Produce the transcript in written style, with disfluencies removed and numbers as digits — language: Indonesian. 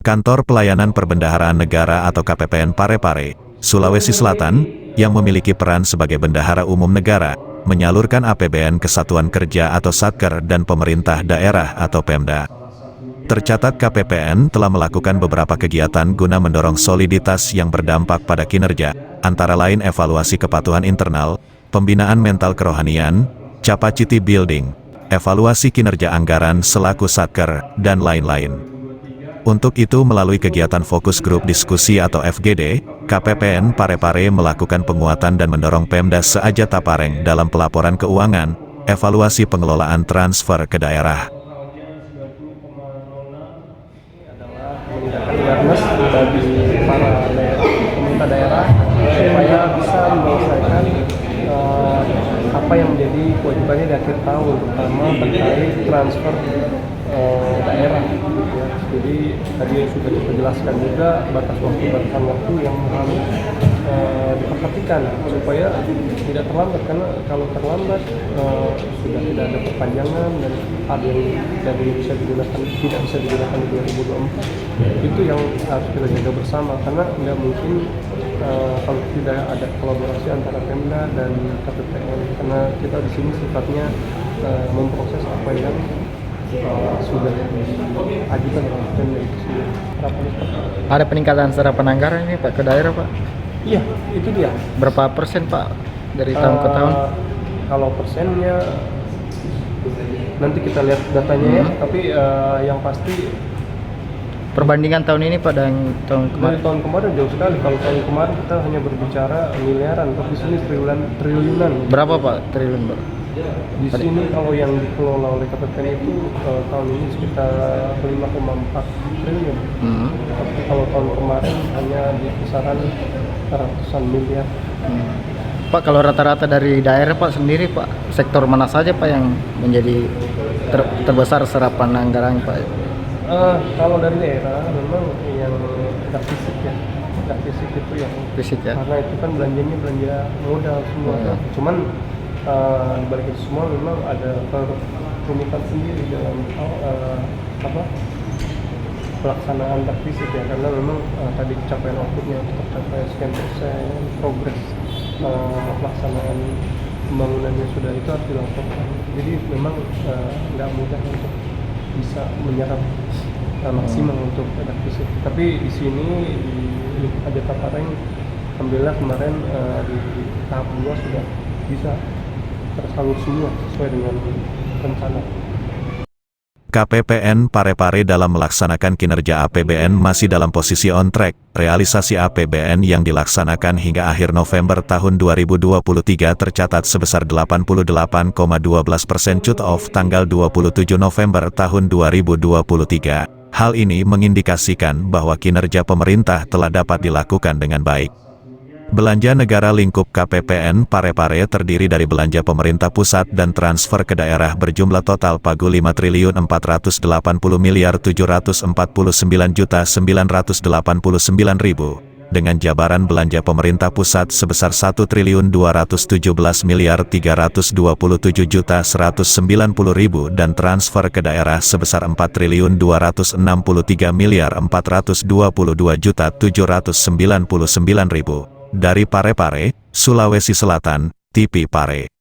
Kantor Pelayanan Perbendaharaan Negara atau KPPN Parepare, Sulawesi Selatan, yang memiliki peran sebagai bendahara umum negara, menyalurkan APBN ke Satuan Kerja atau Satker dan pemerintah daerah atau Pemda. Tercatat KPPN telah melakukan beberapa kegiatan guna mendorong soliditas yang berdampak pada kinerja, antara lain evaluasi kepatuhan internal, pembinaan mental kerohanian, capacity building, evaluasi kinerja anggaran selaku Satker, dan lain-lain. Untuk itu melalui kegiatan fokus grup diskusi atau FGD, KPPN Parepare melakukan penguatan dan mendorong Pemda se-Aja Tapareng dalam pelaporan keuangan, evaluasi pengelolaan transfer ke daerah. Awareness bagi para pemerintah daerah supaya bisa menyelesaikan apa yang menjadi kewajibannya di akhir tahun, terutama terkait transfer daerah. Ya. Jadi tadi sudah dijelaskan juga batasan waktu yang harus diperhatikan supaya tidak terlambat, karena kalau terlambat sudah tidak ada perpanjangan dan ada yang tidak bisa digunakan di 2024. Itu yang harus kita jaga bersama, karena nggak mungkin kalau tidak ada kolaborasi antara Pemda dan KPPN, karena kita di sini sifatnya memproses apa yang sudah diajukan oleh Pemda itu sendiri. Ada peningkatan serapan anggaran ini Pak ke daerah Pak? Iya, itu dia. Berapa persen Pak dari tahun ke tahun? Kalau persennya nanti kita lihat datanya ya, tapi yang pasti Perbandingan tahun ini pada yang tahun dari kemarin? tahun kemarin jauh sekali. Kalau tahun kemarin kita hanya berbicara miliaran, tapi di sini triliunan. Berapa Pak triliun Pak? Di sini kalau yang dikelola oleh KPPN itu tahun ini sekitar 5,4 triliun. Tapi kalau tahun kemarin hanya di kisaran ratusan miliar. Pak, kalau rata-rata dari daerah Pak sendiri Pak, sektor mana saja Pak yang menjadi terbesar serapan anggaran Pak? Kalau dari daerah memang yang dak fisik ya, dak fisik itu yang Fisik ya? karena itu kan belanjanya belanja modal semua. Ya. Cuman di balik itu semua memang ada kerumitan sendiri dalam pelaksanaan dak fisik ya, karena memang tadi capaian outputnya tercapai sekian persen, progres pelaksanaan pembangunannya sudah itu harus dilaporkan. Jadi memang nggak mudah untuk bisa menyerap maksimal untuk dak fisik. Tapi di sini di Aja Tapareng, alhamdulillah kemarin di tahap 2 sudah bisa tersalur semua sesuai dengan rencana. KPPN Parepare dalam melaksanakan kinerja APBN masih dalam posisi on track. Realisasi APBN yang dilaksanakan hingga akhir November tahun 2023 tercatat sebesar 88,12% cut-off tanggal 27 November tahun 2023. Hal ini mengindikasikan bahwa kinerja pemerintah telah dapat dilakukan dengan baik. Belanja negara lingkup KPPN Parepare terdiri dari belanja pemerintah pusat dan transfer ke daerah berjumlah total pagu 5.449.749.989.000, dengan jabaran belanja pemerintah pusat sebesar 1.217.327.190.000 dan transfer ke daerah sebesar 4.263.422.799.000. Dari Parepare, Sulawesi Selatan, TV Pare.